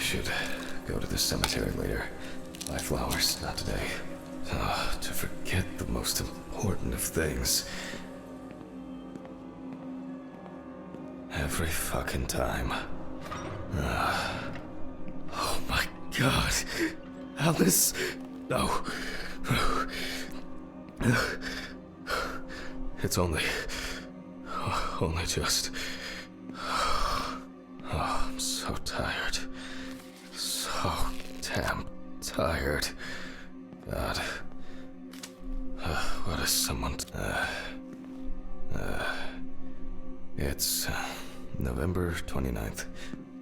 should go to the cemetery later. Buy flowers, not today. To forget the most important of things. Every fucking time. Oh my god. Alice! No. It's only just... Oh, I'm so tired. So damn tired. God. What is someone... It's November 29th,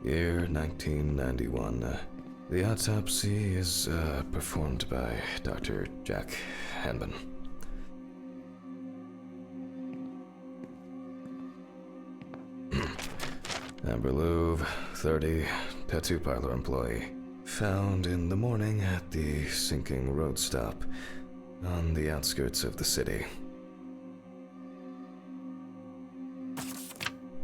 year 1991. The autopsy is performed by Dr. Jack Hanban. Amber Louve, 30, tattoo parlor employee. Found in the morning at the sinking road stop on the outskirts of the city.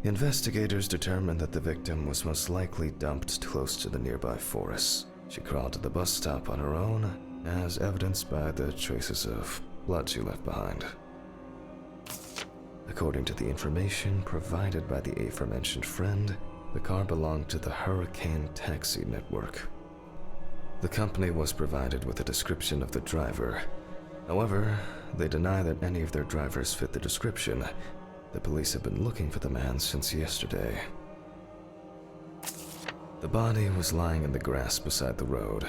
Investigators determined that the victim was most likely dumped close to the nearby forest. She crawled to the bus stop on her own, as evidenced by the traces of blood she left behind. According to the information provided by the aforementioned friend, the car belonged to the Hurricane Taxi Network. The company was provided with a description of the driver. However, they deny that any of their drivers fit the description. The police have been looking for the man since yesterday. The body was lying in the grass beside the road,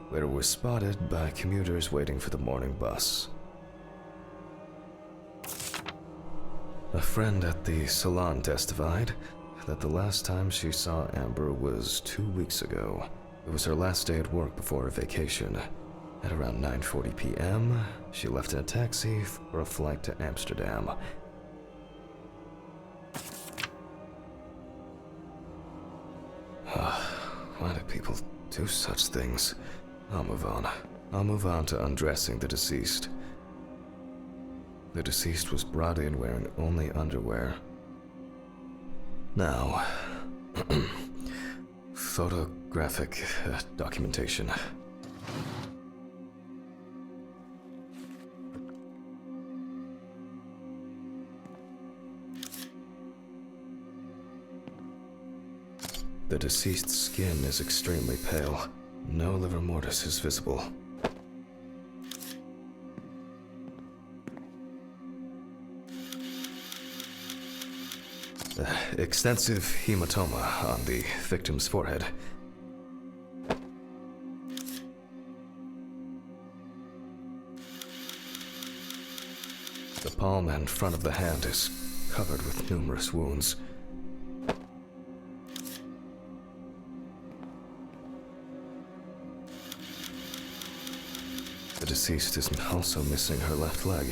where it was spotted by commuters waiting for the morning bus. A friend at the salon testified that the last time she saw Amber was 2 weeks ago. It was her last day at work before her vacation. At around 9:40 p.m., she left in a taxi for a flight to Amsterdam. Why do people do such things? I'll move on. I'll move on to undressing the deceased. The deceased was brought in wearing only underwear. Now, photographic documentation. The deceased's skin is extremely pale. No livor mortis is visible. Extensive hematoma on the victim's forehead. The palm and front of the hand is covered with numerous wounds. The deceased is also missing her left leg.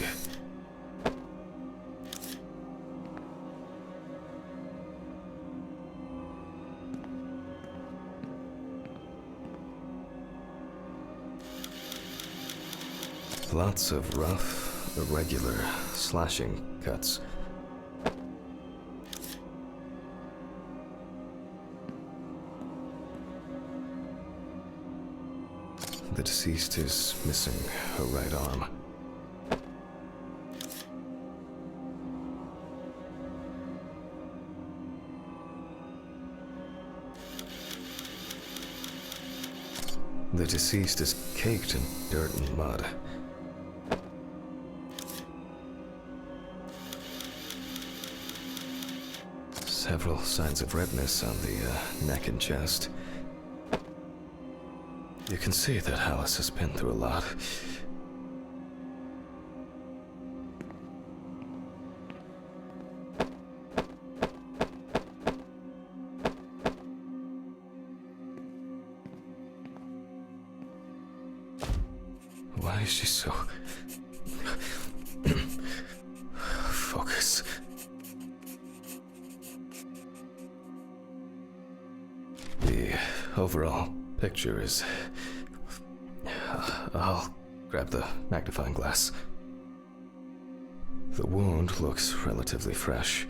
Lots of rough, irregular slashing cuts. The deceased is missing her right arm. The deceased is caked in dirt and mud. Several signs of redness on the neck and chest. You can see that Alice has been through a lot. Why is she so... Focus. The overall picture is... I'll grab the magnifying glass. The wound looks relatively fresh.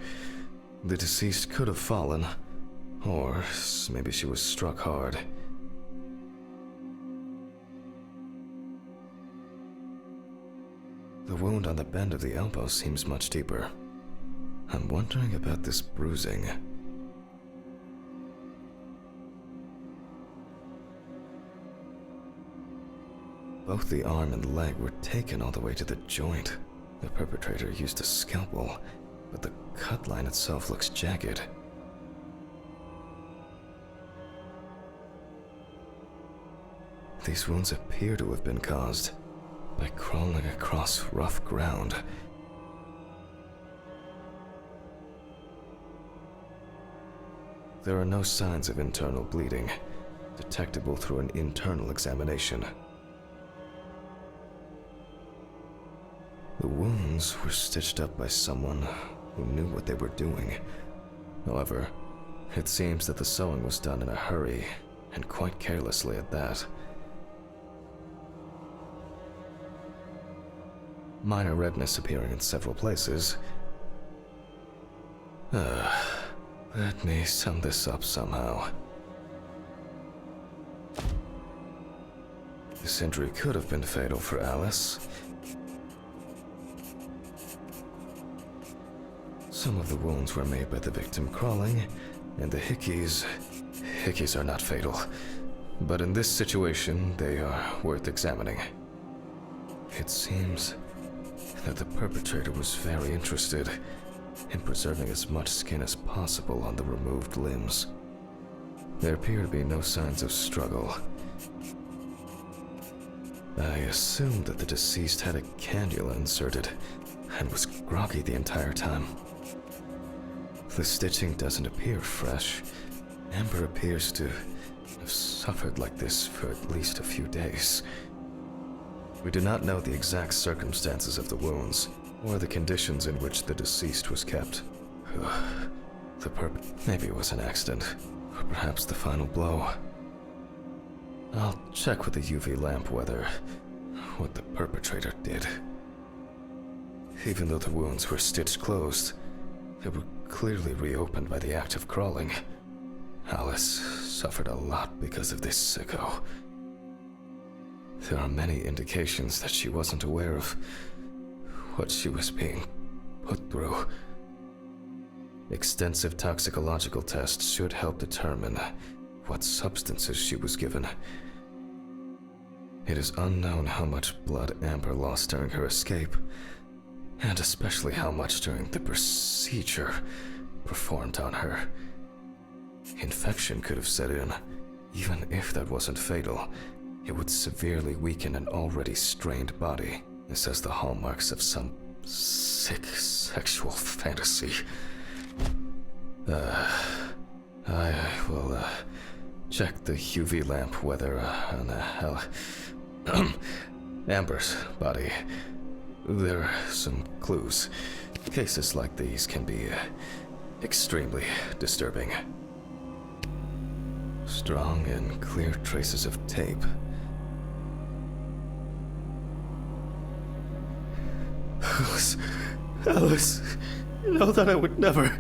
The deceased could have fallen, or maybe she was struck hard. The wound on the bend of the elbow seems much deeper. I'm wondering about this bruising. Both the arm and leg were taken all the way to the joint. The perpetrator used a scalpel, but the cut line itself looks jagged. These wounds appear to have been caused by crawling across rough ground. There are no signs of internal bleeding, detectable through an internal examination. The wounds were stitched up by someone who knew what they were doing. However, it seems that the sewing was done in a hurry, and quite carelessly at that. Minor redness appearing in several places. Let me sum this up somehow. This injury could have been fatal for Alice. Some of the wounds were made by the victim crawling, and the hickeys are not fatal. But in this situation, they are worth examining. It seems that the perpetrator was very interested in preserving as much skin as possible on the removed limbs. There appear to be no signs of struggle. I assumed that the deceased had a cannula inserted and was groggy the entire time. The stitching doesn't appear fresh. Amber appears to have suffered like this for at least a few days. We do not know the exact circumstances of the wounds, or the conditions in which the deceased was kept. Maybe it was an accident, or perhaps the final blow. I'll check with the UV lamp what the perpetrator did. Even though the wounds were stitched closed, they were clearly reopened by the act of crawling. Alice suffered a lot because of this sicko. There are many indications that she wasn't aware of what she was being put through. Extensive toxicological tests should help determine what substances she was given. It is unknown how much blood Amber lost during her escape, and especially how much during the procedure performed on her. Infection could have set in. Even if that wasn't fatal, it would severely weaken an already strained body. This has the hallmarks of some sick sexual fantasy. I will check the UV lamp whether on Amber's body. There are some clues. Cases like these can be extremely disturbing. Strong and clear traces of tape. Alice, you know that I would never...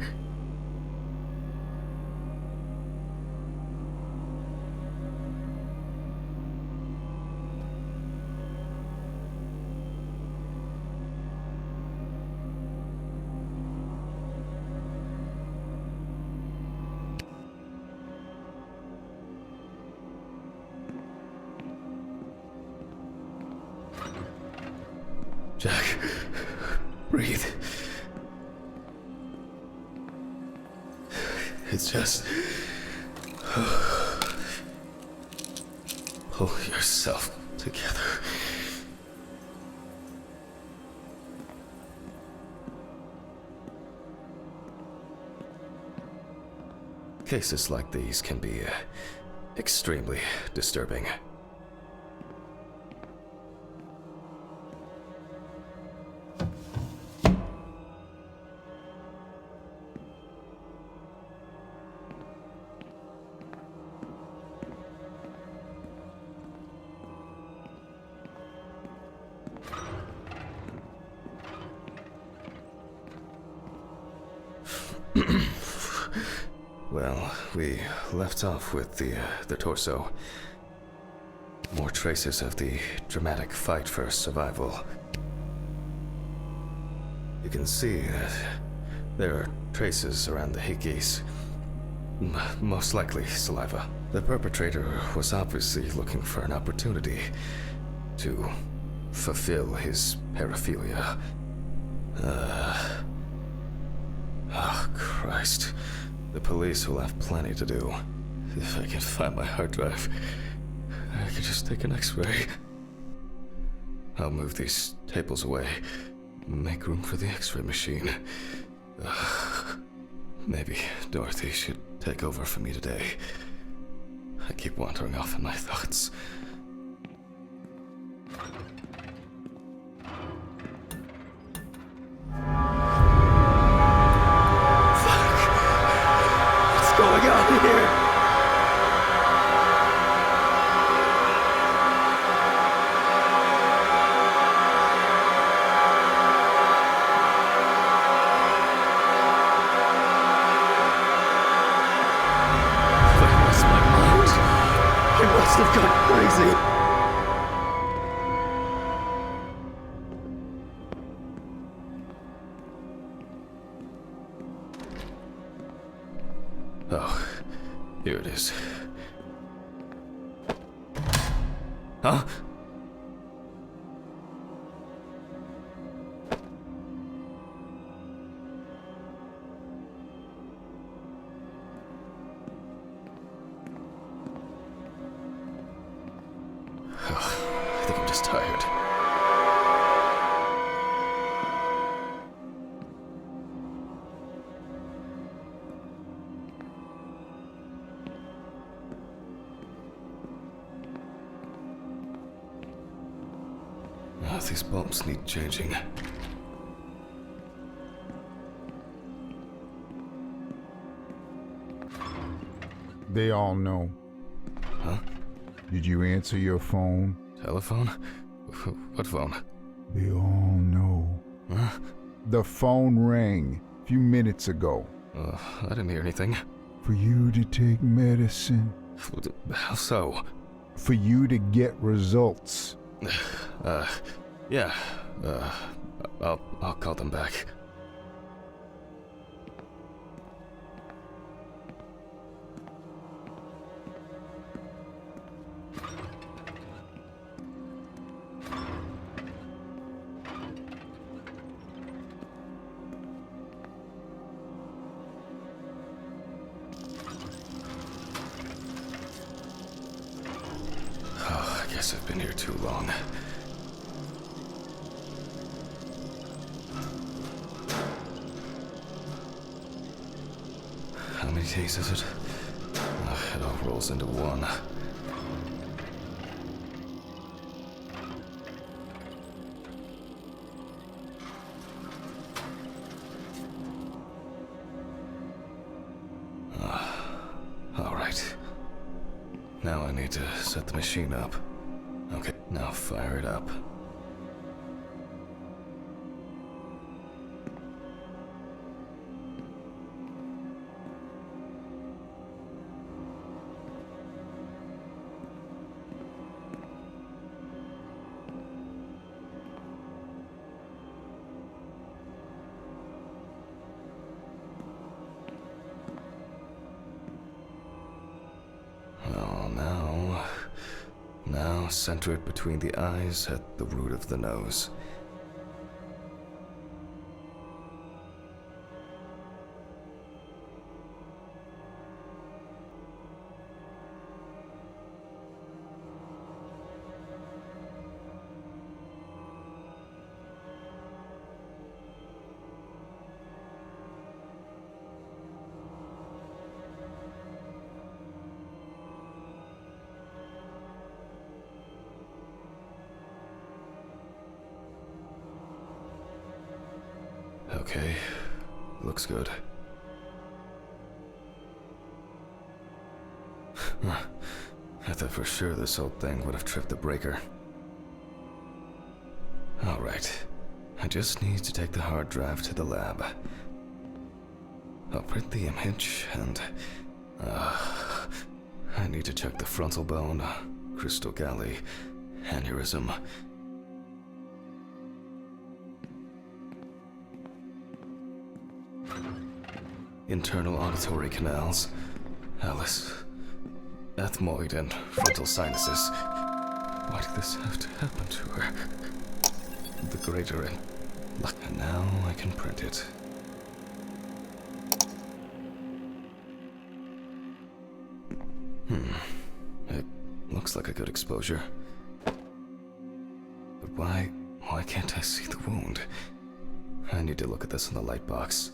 Jack, breathe. It's just... pull yourself together. Cases like these can be extremely disturbing. Well, we left off with the torso. More traces of the dramatic fight for survival. You can see that there are traces around the hickeys. Most likely saliva. The perpetrator was obviously looking for an opportunity to fulfill his paraphilia. Oh, Christ. The police will have plenty to do. If I can find my hard drive, I could just take an X-ray. I'll move these tables away. Make room for the X-ray machine. Maybe Dorothy should take over for me today. I keep wandering off in my thoughts. What's going on here? I've gone crazy. Oh, here it is. Huh? I think I'm just tired. Oh, these bulbs need changing. They all know. Huh? Did you answer your phone? Telephone? What phone? They all know. Huh? The phone rang a few minutes ago. I didn't hear anything. For you to take medicine. How so? For you to get results. Yeah. I'll call them back. Oh, I guess I've been here too long. How many days is it? Oh, it all rolls into one. All right. Now I need to set the machine up. Okay, now fire it up. Now center it between the eyes at the root of the nose. Okay, looks good. I thought for sure this old thing would have tripped the breaker. Alright, I just need to take the hard drive to the lab. I'll print the image and... I need to check the frontal bone, crystal galley, aneurysm. internal auditory canals, Alice, ethmoid, and frontal sinuses. Why did this have to happen to her? The greater and now I can print it. It looks like a good exposure. But why can't I see the wound? I need to look at this in the light box.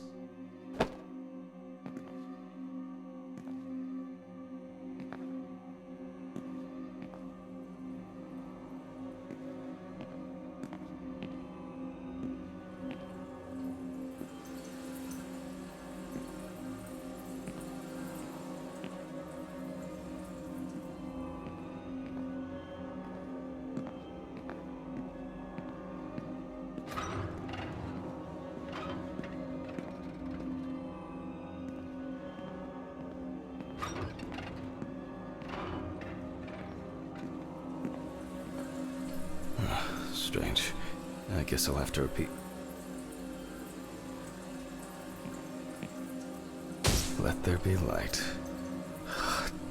Strange. I guess I'll have to repeat. Let there be light.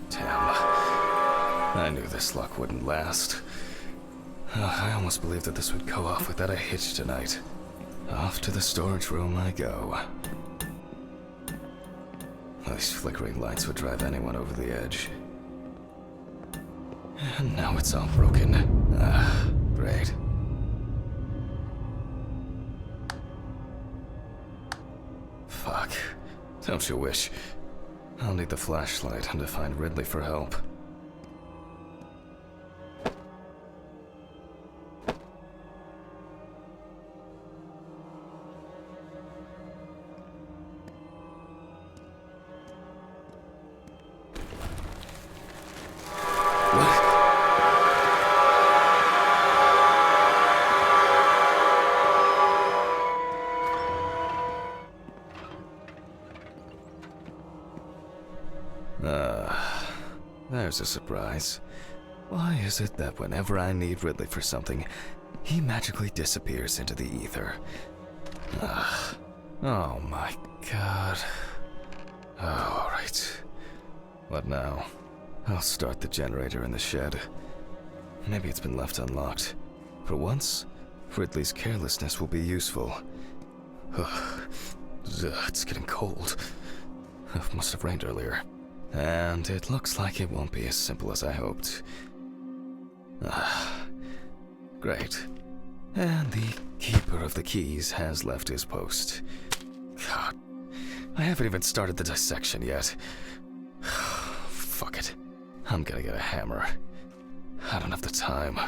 Damn. I knew this luck wouldn't last. I almost believed that this would go off without a hitch tonight. Off to the storage room I go. These flickering lights would drive anyone over the edge. And now it's all broken. Great. Fuck. Don't you wish? I'll need the flashlight and to find Ridley for help. There's a surprise. Why is it that whenever I need Ridley for something, he magically disappears into the ether? Oh my god. Oh, alright. What now? I'll start the generator in the shed. Maybe it's been left unlocked. For once, Ridley's carelessness will be useful. It's getting cold. It must have rained earlier. And it looks like it won't be as simple as I hoped. Great. And the keeper of the keys has left his post. God, I haven't even started the dissection yet. Fuck it. I'm gonna get a hammer. I don't have the time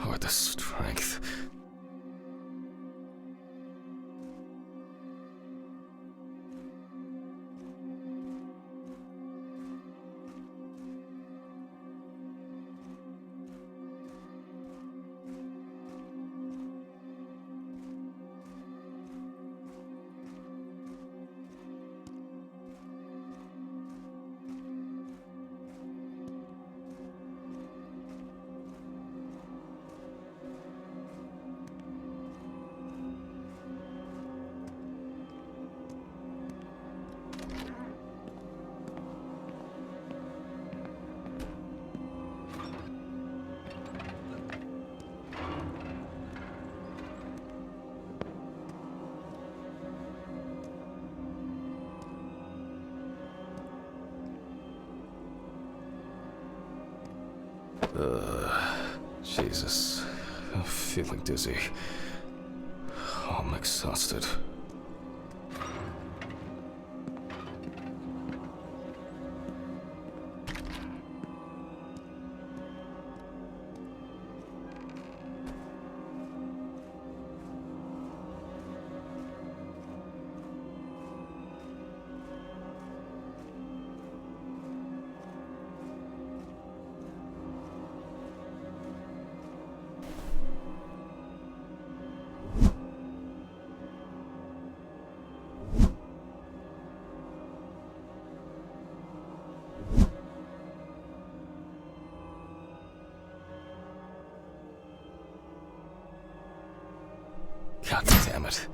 or the strength. Jesus. I'm feeling dizzy. I'm exhausted. God damn it.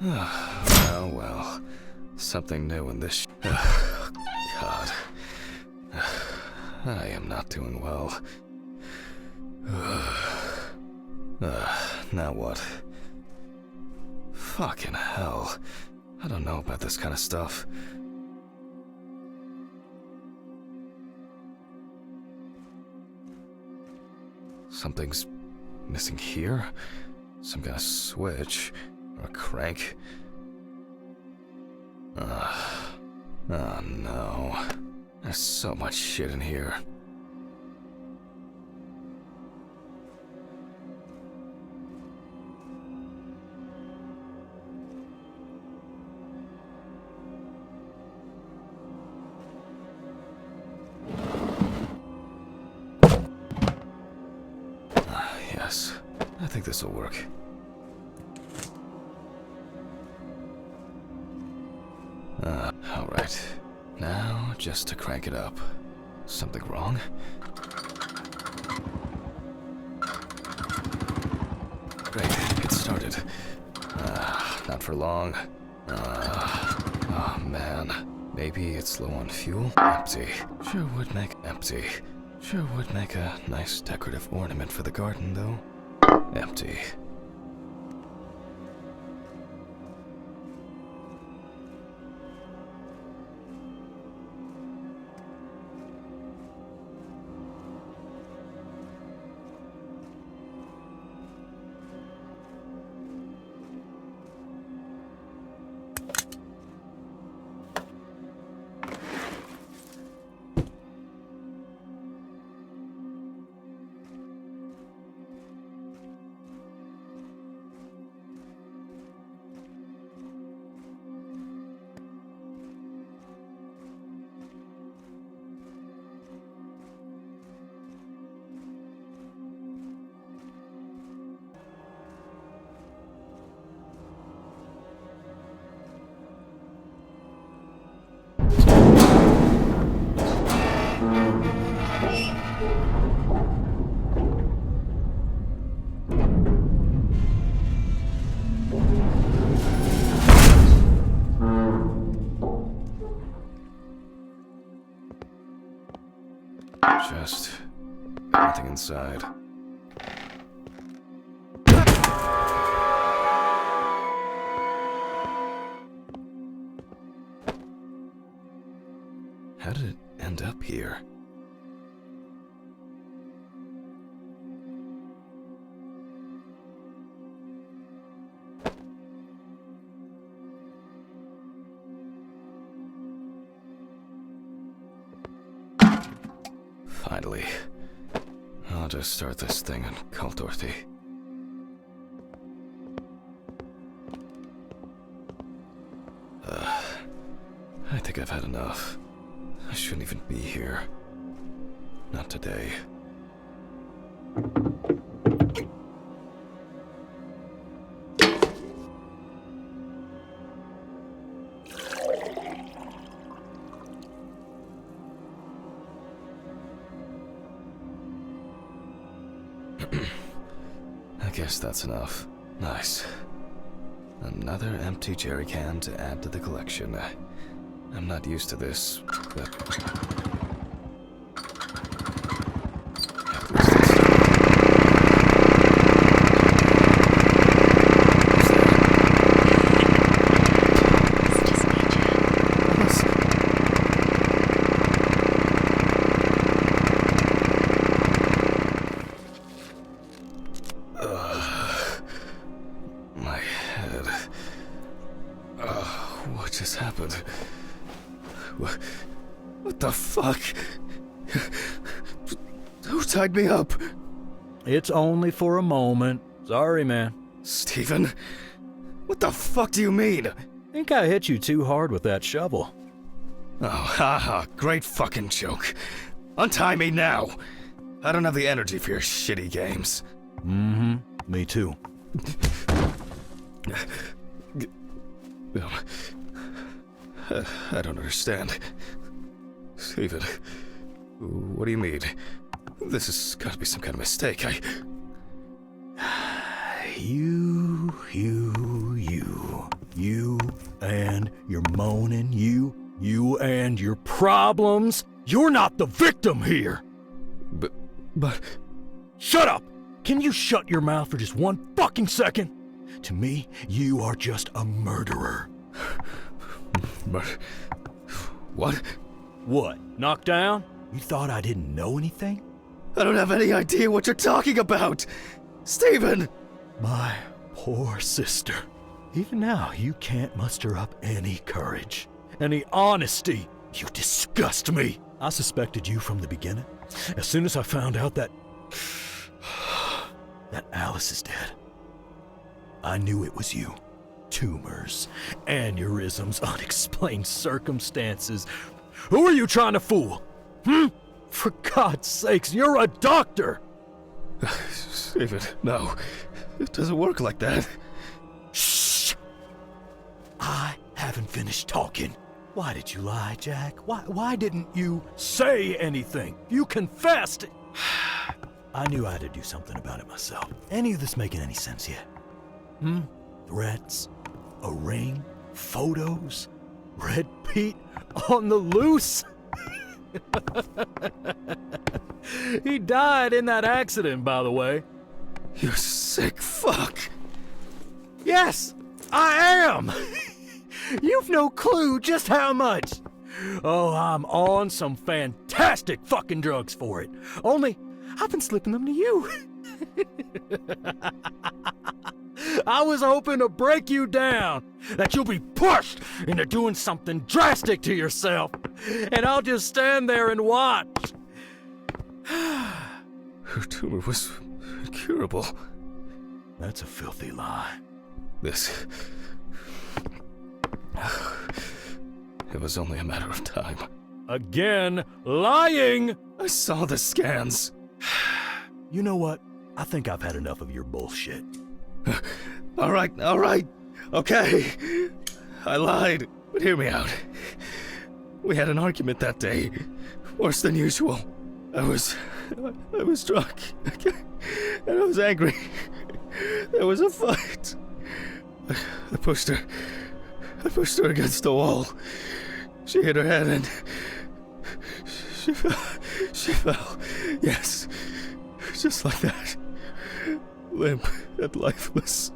Well, well. Something new in this God. I am not doing well. Now what? Fucking hell. I don't know about this kind of stuff. Something's missing here? Some kind of switch or a crank? Oh no. There's so much shit in here. Yes, I think this will work. Alright. Now, just to crank it up. Something wrong? Great, it started. Not for long. Oh man. Maybe it's low on fuel? Empty. Sure would make a nice decorative ornament for the garden, though. Empty. Just nothing inside. How did it end up here? Finally. I'll just start this thing and call Dorothy. I think I've had enough. I shouldn't even be here. Not today. I guess that's enough. Nice. Another empty jerry can to add to the collection. I'm not used to this, but... My head. What just happened? What the fuck? Who tied me up? It's only for a moment. Sorry, man. Steven? What the fuck do you mean? Think I hit you too hard with that shovel. Oh, haha, great fucking joke. Untie me now. I don't have the energy for your shitty games. Mm-hmm. Me too. I don't understand. Steven, what do you mean? This has got to be some kind of mistake. You. You and your moaning, you and your problems. You're not the victim here. But... Shut up! Can you shut your mouth for just one fucking second? To me, you are just a murderer. What? What? Knocked down? You thought I didn't know anything? I don't have any idea what you're talking about! Stephen! My poor sister. Even now, you can't muster up any courage, any honesty. You disgust me. I suspected you from the beginning. As soon as I found out that Alice is dead, I knew it was you. Tumors, aneurysms, unexplained circumstances. Who are you trying to fool? For God's sakes, you're a doctor! Stephen, no. It doesn't work like that. Shh! I haven't finished talking. Why did you lie, Jack? Why didn't you say anything? You confessed! I knew I had to do something about it myself. Any of this making any sense yet? Threats? A ring? Photos? Red Pete on the loose? He died in that accident, by the way. You sick fuck! Yes, I am! You've no clue just how much. Oh, I'm on some fantastic fucking drugs for it. Only, I've been slipping them to you. I was hoping to break you down, that you'll be pushed into doing something drastic to yourself, and I'll just stand there and watch. Her tumor was incurable. That's a filthy lie. This... It was only a matter of time. Again, lying! I saw the scans. You know what? I think I've had enough of your bullshit. All right. Okay. I lied, but hear me out. We had an argument that day. Worse than usual. I was drunk. And I was angry. There was a fight. I pushed her against the wall. She hit her head and she fell. Yes. Just like that. Limp and lifeless.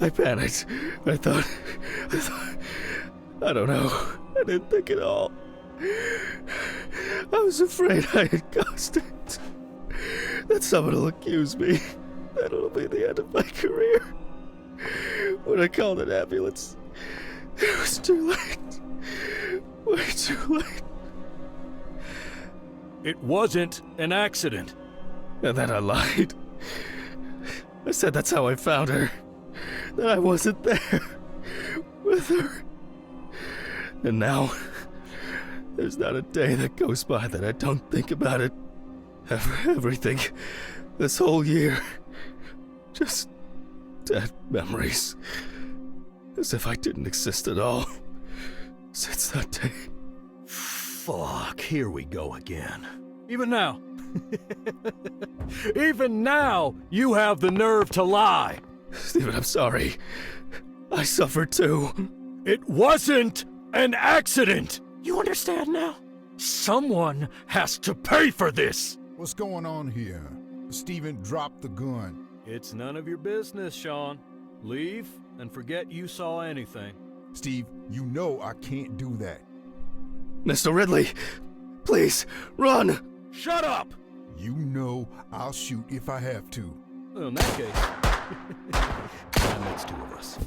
I panicked. I thought, I don't know. I didn't think at all. I was afraid I had caused it. That someone will accuse me. That it'll be the end of my career. When I called an ambulance, it was too late. Way too late. It wasn't an accident. And then I lied. I said that's how I found her. That I wasn't there with her. And now, there's not a day that goes by that I don't think about it. Everything. This whole year. Just dead memories. As if I didn't exist at all. Since that day. Fuck, here we go again. Even now. Even now, you have the nerve to lie. Stephen, I'm sorry. I suffered too. It wasn't an accident. You understand now? Someone has to pay for this. What's going on here? Stephen dropped the gun. It's none of your business, Sean. Leave and forget you saw anything. Steve, you know I can't do that. Mr. Ridley, please, run! Shut up! You know I'll shoot if I have to. Well, in that case, that makes two of us.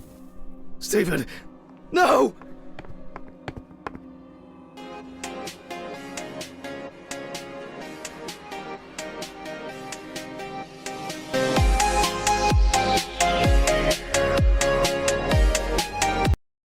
Stephen, no!